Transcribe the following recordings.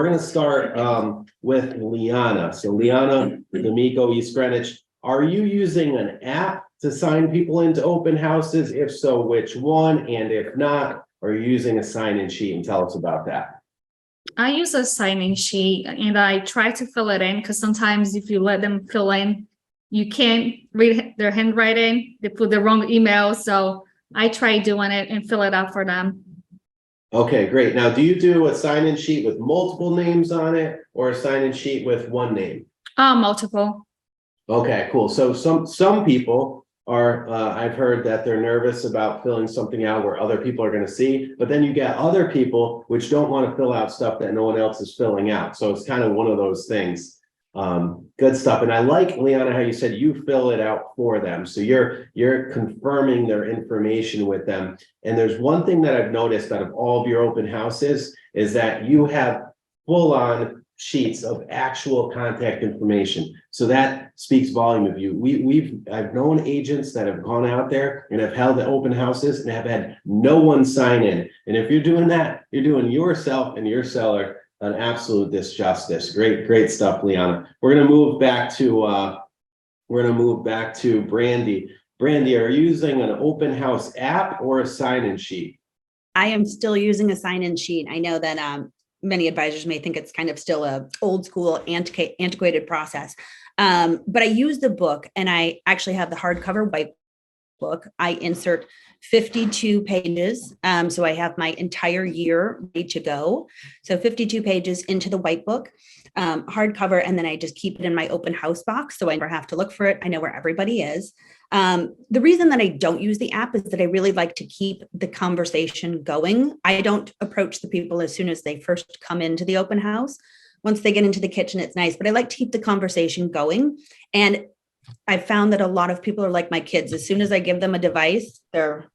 going to start with Liana. So Liana, D'Amico, East Greenwich, are you using an app to sign people into open houses? If so, which one? And if not, are you using a sign-in sheet? And tell us about that. I use a sign-in sheet and I try to fill it in because sometimes if you let them fill in, you can't read their handwriting. They put the wrong email. So I try doing it and fill it out for them. Okay, great. Now, do you do a sign-in sheet with multiple names on it or a sign-in sheet with one name? Multiple. Okay, cool. So some people are, I've heard that they're nervous about filling something out where other people are going to see, but then you get other people which don't want to fill out stuff that no one else is filling out. So it's kind of one of those things. Good stuff. And I like, Liana, how you said you fill it out for them. So you're confirming their information with them. And there's one thing that I've noticed out of all of your open houses is that you have full on sheets of actual contact information. So that speaks volume of you. I've known agents that have gone out there and have held open houses and have had no one sign in. And if you're doing that, you're doing yourself and your seller an absolute disjustice. Great stuff, Liana. We're gonna move back to Brandy. Brandy, are you using an open house app or a sign-in sheet? I am still using a sign-in sheet. I know that many advisors may think it's kind of still a old school antiquated process. But I use the book and I actually have the hardcover white book. I insert 52 pages. So I have my entire year ready to go. So 52 pages into the white book, hardcover, and then I just keep it in my open house box. So I never have to look for it. I know where everybody is. The reason that I don't use the app is that I really like to keep the conversation going. I don't approach the people as soon as they first come into the open house. Once they get into the kitchen, it's nice, but I like to keep the conversation going. And I've found that a lot of people are like my kids. As soon as I give them a device, they're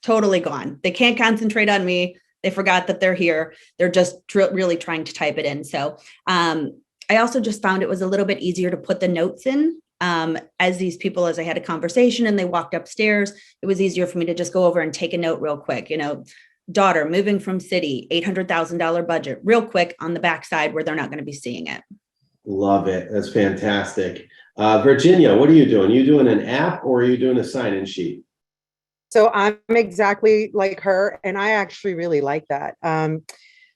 totally gone. They can't concentrate on me. They forgot that they're here. They're just really trying to type it in. So I also just found it was a little bit easier to put the notes in. As I had a conversation and they walked upstairs, it was easier for me to just go over and take a note real quick, daughter moving from city, $800,000 budget, real quick on the backside where they're not going to be seeing it. Love it. That's fantastic. Virginia, what are you doing? You doing an app or are you doing a sign-in sheet? So I'm exactly like her, and I actually really like that.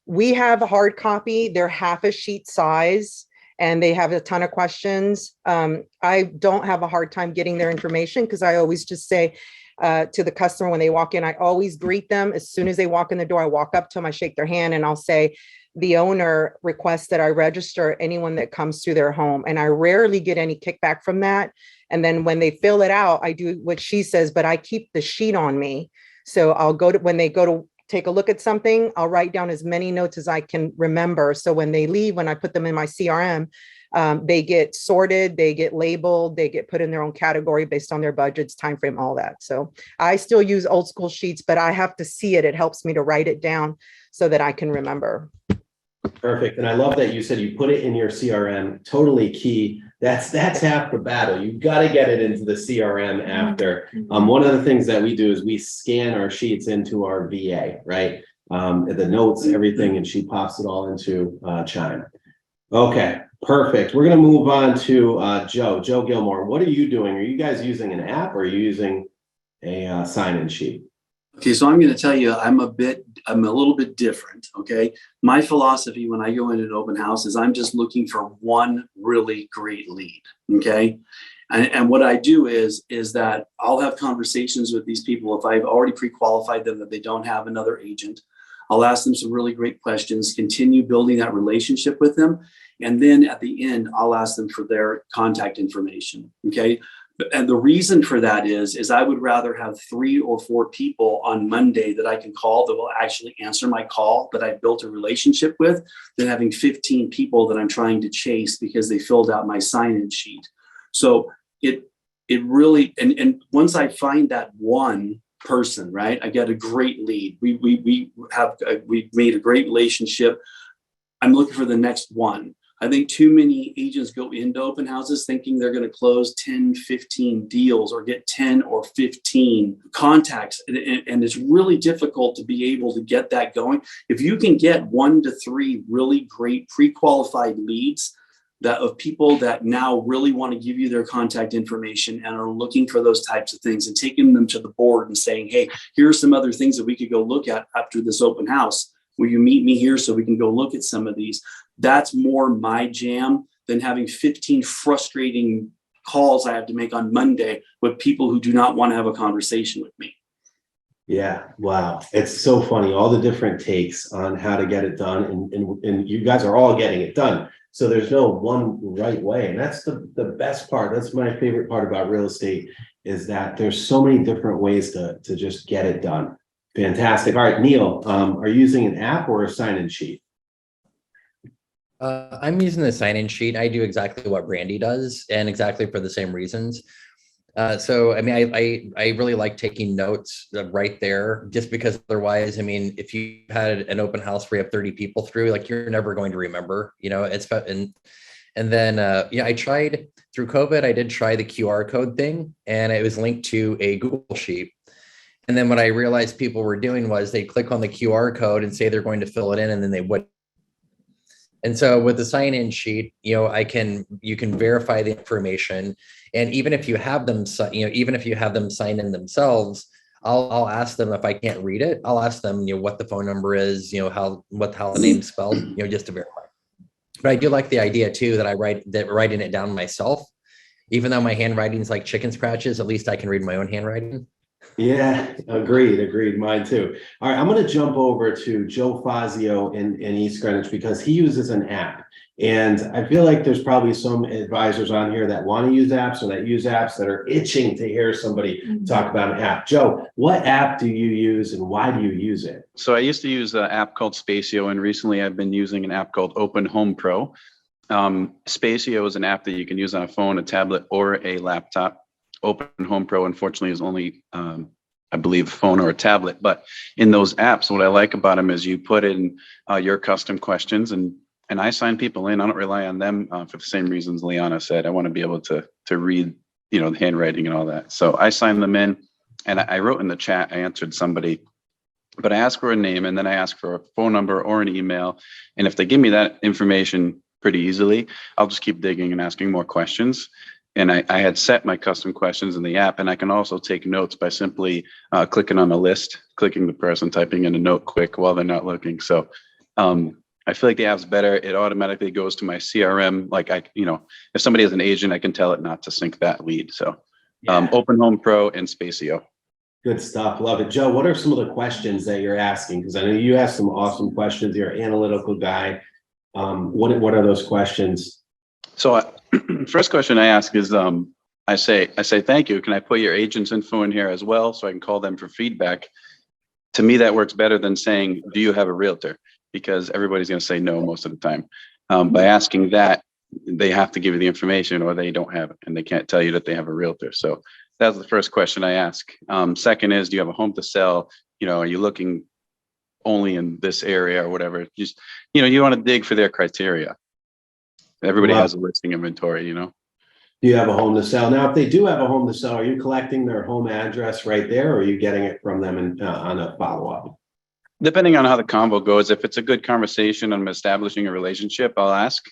We have a hard copy. They're half a sheet size, and they have a ton of questions. I don't have a hard time getting their information because I always just say to the customer when they walk in, I always greet them. As soon as they walk in the door, I walk up to them, I shake their hand, and I'll say, the owner requests that I register anyone that comes through their home. And I rarely get any kickback from that. And then when they fill it out, I do what she says, but I keep the sheet on me. So I'll when they go to take a look at something, I'll write down as many notes as I can remember. So when they leave, when I put them in my CRM, they get sorted, they get labeled, they get put in their own category based on their budgets, time frame, all that. So I still use old school sheets, but I have to see it. It helps me to write it down so that I can remember. Perfect. And I love that you said you put it in your CRM. Totally key. That's half the battle. You've got to get it into the CRM after. One of the things that we do is we scan our sheets into our VA, right? The notes, everything, and she pops it all into Chime. Okay, perfect. We're going to move on to Joe Gilmour. What are you doing? Are you guys using an app or are you using a sign-in sheet? Okay, so I'm going to tell you, I'm a little bit different. Okay, my philosophy when I go into an open house is I'm just looking for one really great lead. Okay, and what I do is that I'll have conversations with these people if I've already pre-qualified them that they don't have another agent. I'll ask them some really great questions, continue building that relationship with them, and then at the end I'll ask them for their contact information. Okay. And the reason for that is I would rather have 3 or 4 people on Monday that I can call that will actually answer my call that I built a relationship with than having 15 people that I'm trying to chase because they filled out my sign-in sheet. So it really, and once I find that one person, right, I get a great lead. We've made a great relationship. I'm looking for the next one. I think too many agents go into open houses thinking they're going to close 10, 15 deals or get 10 or 15 contacts. And it's really difficult to be able to get that going. If you can get 1 to 3 really great pre-qualified leads that of people that now really want to give you their contact information and are looking for those types of things, and taking them to the board and saying, hey, here are some other things that we could go look at after this open house. Will you meet me here so we can go look at some of these? That's more my jam than having 15 frustrating calls I have to make on Monday with people who do not want to have a conversation with me. Yeah, wow. It's so funny, all the different takes on how to get it done, and you guys are all getting it done. So there's no one right way. And that's the best part. That's my favorite part about real estate, is that there's so many different ways to just get it done. Fantastic. All right, Neil, are you using an app or a sign-in sheet? I'm using the sign-in sheet. I do exactly what Brandy does, and exactly for the same reasons. So, I mean, I really like taking notes right there, just because otherwise, I mean, if you had an open house where you have 30 people through, like, you're never going to remember, you know, and then, yeah, I tried through COVID, I did try the QR code thing, and it was linked to a Google Sheet. And then what I realized people were doing was they click on the QR code and say they're going to fill it in, and then they wouldn't. And so with the sign-in sheet, you know, you can verify the information. And even if you have them, even if you have them sign in themselves, I'll ask them, if I can't read it, I'll ask them, you know, what the phone number is, you know, how the name's spelled, you know, just to verify. But I do like the idea too, that writing it down myself, even though my handwriting is like chicken scratches, at least I can read my own handwriting. Yeah, agreed. Mine too. All right, I'm going to jump over to Joe Fazio in East Greenwich, because he uses an app. And I feel like there's probably some advisors on here that want to use apps, or that use apps, that are itching to hear somebody talk about an app. Joe, what app do you use, and why do you use it? So I used to use an app called Spacio, and recently I've been using an app called Open Home Pro. Spacio is an app that you can use on a phone, a tablet, or a laptop. Open Home Pro, unfortunately, is only, I believe, a phone or a tablet. But in those apps, what I like about them is you put in your custom questions, and I sign people in. I don't rely on them for the same reasons Liana said. I want to be able to read, you know, the handwriting and all that. So I sign them in, and I wrote in the chat, I answered somebody, but I ask for a name, and then I ask for a phone number or an email. And if they give me that information pretty easily, I'll just keep digging and asking more questions. And I had set my custom questions in the app, and I can also take notes by simply clicking on a list, clicking the person, typing in a note quick while they're not looking. So I feel like the app's better. It automatically goes to my CRM. Like, if somebody has an agent, I can tell it not to sync that lead. So Open Home Pro and Spacio. Good stuff. Love it. Joe, what are some of the questions that you're asking? Because I know you ask some awesome questions. You're an analytical guy. What are those questions? So first question I ask is, I say, thank you. Can I put your agent's info in here as well, so I can call them for feedback? To me, that works better than saying, do you have a realtor? Because everybody's going to say no most of the time. By asking that, they have to give you the information, or they don't have it, and they can't tell you that they have a realtor. So that's the first question I ask. Second is, do you have a home to sell? You know, are you looking only in this area or whatever? Just, you want to dig for their criteria. Everybody has a listing inventory, Do you have a home to sell? Now, if they do have a home to sell, are you collecting their home address right there, or are you getting it from them on a follow-up? Depending on how the convo goes, if it's a good conversation, I'm establishing a relationship, I'll ask.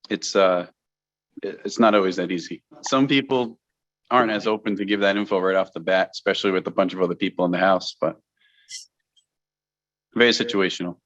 It's not always that easy. Some people aren't as open to give that info right off the bat, especially with a bunch of other people in the house, but very situational.